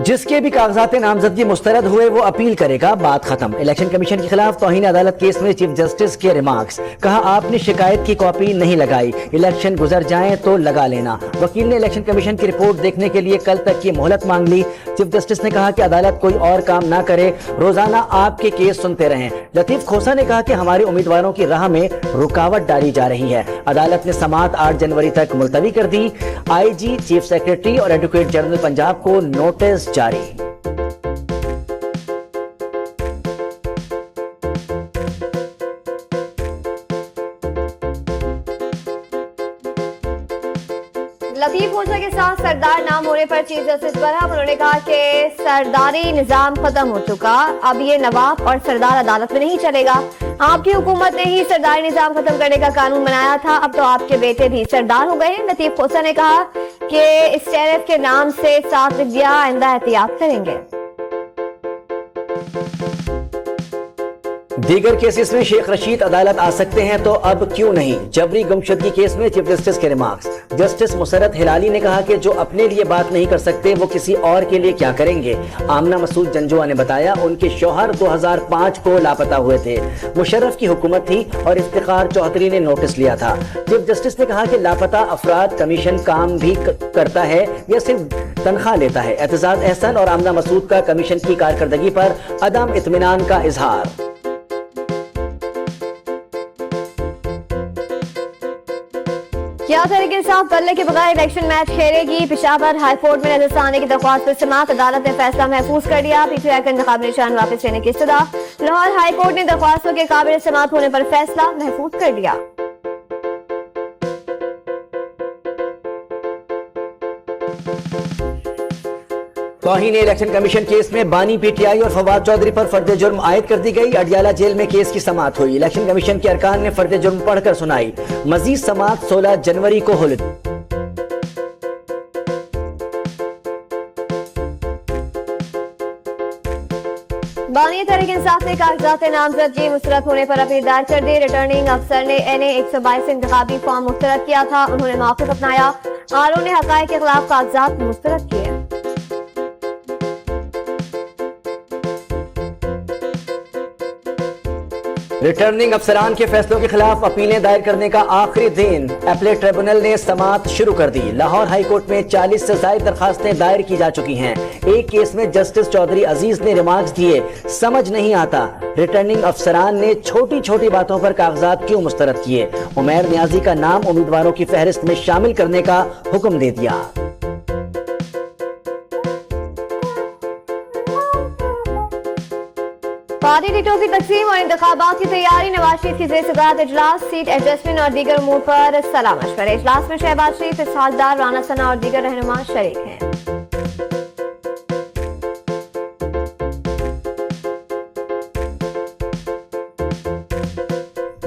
जिसके भी कागजात नामजदगी मुस्तरद हुए वो अपील करेगा, बात खत्म। इलेक्शन कमीशन के खिलाफ तौहीन अदालत केस में चीफ जस्टिस के रिमार्क्स। कहा आपने शिकायत की कॉपी नहीं लगाई, इलेक्शन गुजर जाएं तो लगा लेना। वकील ने इलेक्शन कमीशन की रिपोर्ट देखने के लिए कल तक की मोहलत मांग ली। चीफ जस्टिस ने कहा कि अदालत कोई और काम ना करे, रोजाना आपके केस सुनते रहें। लतीफ खोसा ने कहा कि हमारे उम्मीदवारों की राह में रुकावट डाली जा रही है। अदालत ने समाअत 8 जनवरी तक मुलतवी कर दी। आईजी, चीफ सेक्रेटरी और एडवोकेट जनरल पंजाब को नोटिस जारी। लतीफ खोसा के साथ सरदार नाम होने पर चीफ जस्टिस बरहम, उन्होंने कहा कि सरदारी निजाम खत्म हो चुका, अब ये नवाब और सरदार अदालत में नहीं चलेगा। आपकी हुकूमत ने ही सरदारी निजाम खत्म करने का कानून बनाया था, अब तो आपके बेटे भी सरदार हो गए हैं। लतीफ खोसा ने कहा कि इस टैरिफ के नाम से साथ लिख दिया, आइंदा एहतियात करेंगे। दीगर केसेस में शेख रशीद अदालत आ सकते हैं तो अब क्यों नहीं। जबरी गुमशुदगी केस में चीफ जस्टिस के रिमार्क्स। जस्टिस मुसरत हिलाली ने कहा कि जो अपने लिए बात नहीं कर सकते वो किसी और के लिए क्या करेंगे। आमना मसूद जंजुआ ने बताया उनके शौहर 2005 को लापता हुए थे। मुशर्रफ की हुकूमत थी और इफ्तिखार चौधरी ने नोटिस लिया था। चीफ जस्टिस ने कहा कि लापता अफराद कमीशन काम भी करता है या सिर्फ तनख्वाह लेता है। एतजाज एहसन और आमना मसूद का कमीशन की कारकर्दगी पर अदम इत्मीनान का इजहार। क्या तहरीक इंसाफ बल्ले के बगैर इलेक्शन मैच खेलेगी। पेशावर हाईकोर्ट में नजर आने की दरख्वास्त पर समाअत, अदालत ने फैसला महफूज कर दिया। पीटीआई का इंतखाबी निशान वापस लेने की इस्तदा। लाहौर हाईकोर्ट ने दरख्वास्तों के काबिल समाअत होने पर फैसला महफूज कर दिया। तौहीन इलेक्शन कमीशन केस में बानी पीटीआई और फवाद चौधरी पर फर्द जुर्म आयद कर दी गई। अडियाला जेल में केस की समाअत हुई। इलेक्शन कमीशन के अरकान ने फर्द जुर्म पढ़कर सुनाई। मजीद समाअत 16 जनवरी को होगी। बानी तहरीक इंसाफ ने कागजात नामजदगी मुस्तरद होने पर अपील दायर कर दी। रिटर्निंग अफसर ने NA 122 से इंतखाबी फॉर्म मुस्तरद किया था, उन्होंने मौक़िफ़ अपनाया। RO ने हक़ाइक़ के खिलाफ कागजात मुस्तरद किए। रिटर्निंग अफसरान के फैसलों के खिलाफ अपीलें दायर करने का आखिरी दिन। अपीलेट ट्रिब्यूनल ने समाअत शुरू कर दी। लाहौर हाईकोर्ट में 40 से ज्यादा दरखास्तें दायर की जा चुकी हैं। एक केस में जस्टिस चौधरी अजीज ने रिमार्क्स दिए, समझ नहीं आता रिटर्निंग अफसरान ने छोटी छोटी बातों पर कागजात क्यों मुस्तरद किए। उमैर नियाजी का नाम उम्मीदवारों की फहरिस्त में शामिल करने का हुक्म दे दिया। पार्टी टिकटों की तकसीम और इंतखाबात की तैयारी। नवाज शरीफ की ज़ेर-ए-सदारत इजलास, सीट एडजस्टमेंट और दीगर उमूर पर सलाह मशवरे। इजलास में शहबाज शरीफ, इसहाक डार, राना सना और दीगर रहनुमा शरीक हैं।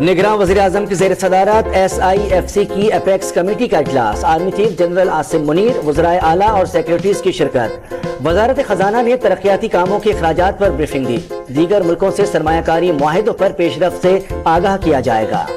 निगरान वज़ीर आज़म की ज़ेर सदारत SIFC की अपेक्स कमेटी का इजलास। Army chief general Asim Munir, वज़राए आला और सेक्रेटरीज की शिरकत। वजारत खजाना ने तरक्याती कामों के अखराजात पर ब्रीफिंग दी। दीगर मुल्कों से सरमायाकारी मुआहिदों पर पेशरफ से आगाह किया जाएगा।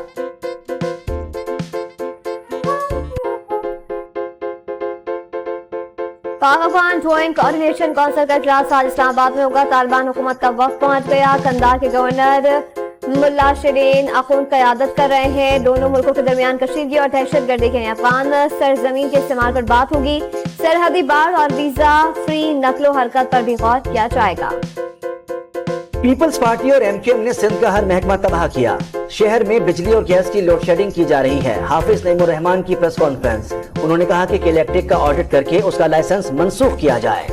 पाक अफगान ज्वाइंट कोऑर्डिनेशन काउंसिल का इजलास आज इस्लामाबाद में होगा। तालिबान हुकूमत का वक्त पहुंच गया। कंधार के गवर्नर मुल्ला शिरीन अखुंद क़यादत कर रहे हैं। दोनों मुल्कों के दरमियान कशीदगी और दहशतगर्दी के अफगान सरजमीन के इस्तेमाल पर बात होगी। सरहदी बाढ़ और वीजा फ्री नकलो हरकत पर भी गौर किया जाएगा। पीपल्स पार्टी और MKM ने सिंध का हर महकमा तबाह किया। शहर में बिजली और गैस की लोड शेडिंग की जा रही है। हाफिज नईमुर रहमान की प्रेस कॉन्फ्रेंस। उन्होंने कहा कि इलेक्ट्रिक का ऑडिट करके उसका लाइसेंस मंसूख किया जाए।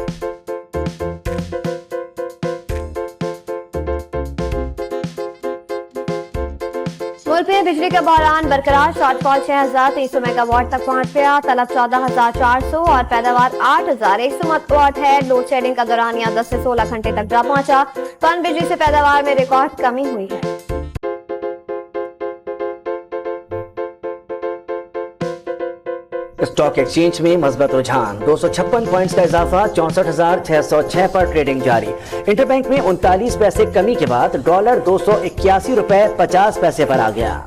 मुल्क में बिजली का बहरान बरकरार। शॉर्टफॉल 6300 मेगावाट तक पहुंच गया। तलब 14400 और पैदावार 8100 वाट है। लोड शेडिंग का दौरानिया 10 से 16 घंटे तक जा पहुंचा। पन बिजली से पैदावार में रिकॉर्ड कमी हुई है। स्टॉक एक्सचेंज में मजबूत रुझान। 256 पॉइंट्स का इजाफा, 64,606 पर ट्रेडिंग जारी। इंटरबैंक में 39 पैसे कमी के बाद डॉलर 281 रुपए 50 पैसे पर आ गया।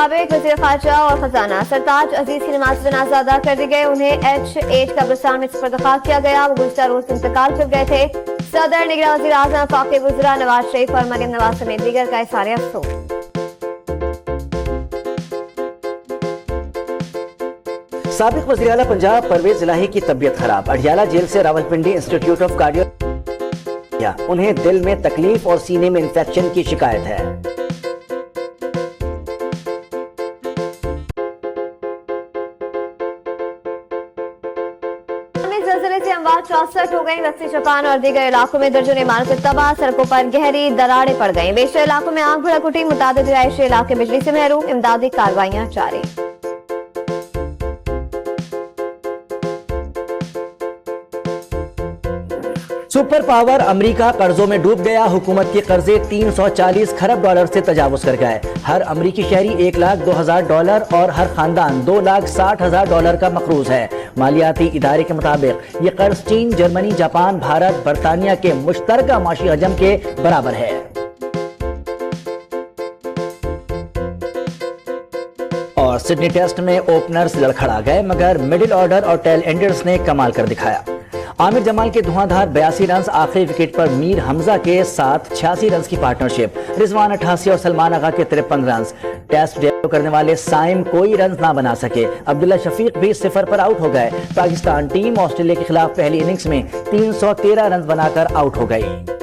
मुताबिक वज़ीर ख़ारजा और खजाना सरताज अजीज की नमाज जनाजा अदा कर दी गई। उन्हें H8 कब्रिस्तान में सुपुर्द किया गया। वो गुज़िश्ता रोज इंतकाल कर गए थे। सदर निगरान वज़ीर आज़म वफ़ाक़ी वज़रा नवाज शरीफ और मरियम नवाज समेत दीगर का इज़हार अफ़सोस। साबिक वज़ीर आला पंजाब परवेज इलाही की तबीयत खराब। अडियाला जेल से रावलपिंडी इंस्टीट्यूट ऑफ कार्डियो, उन्हें दिल में तकलीफ और सीने में इंफेक्शन की शिकायत है। ज़लज़ले से अमवात 64 हो गई। वस्ती जापान और दीगर इलाकों में दर्जनों इमारतें तबाह, सड़कों पर गहरी दरारें पड़ गईं। बेशतर इलाकों में आग भड़क उठी। मुतादिद रिहायशी इलाके बिजली से महरूम। इमदादी कार्रवाइयां जारी। सुपर पावर अमेरिका कर्जों में डूब गया। हुकूमत के कर्जे 340 खरब डॉलर से तजावुज कर गए। हर अमेरिकी शहरी $1,02,000 और हर खानदान $2,60,000 का मकरूज है। मालियाती इदारे के मुताबिक ये कर्ज चीन, जर्मनी, जापान, भारत, बरतानिया के मुश्तरका माशी हजम के बराबर है। और सिडनी टेस्ट में ओपनर्स लड़खड़ा गए, मगर मिडिल ऑर्डर और टेल एंडर्स ने कमाल कर दिखाया। आमिर जमाल के धुआंधार 82 रन, आखिरी विकेट पर मीर हमजा के साथ 86 रन की पार्टनरशिप, रिजवान 88 और सलमान आगा के 53 रन। टेस्ट डेब्यू करने वाले साइम कोई रन ना बना सके। अब्दुल्ला शफीक भी 0 पर आउट हो गए। पाकिस्तान टीम ऑस्ट्रेलिया के खिलाफ पहली इनिंग्स में 313 रन बनाकर आउट हो गई।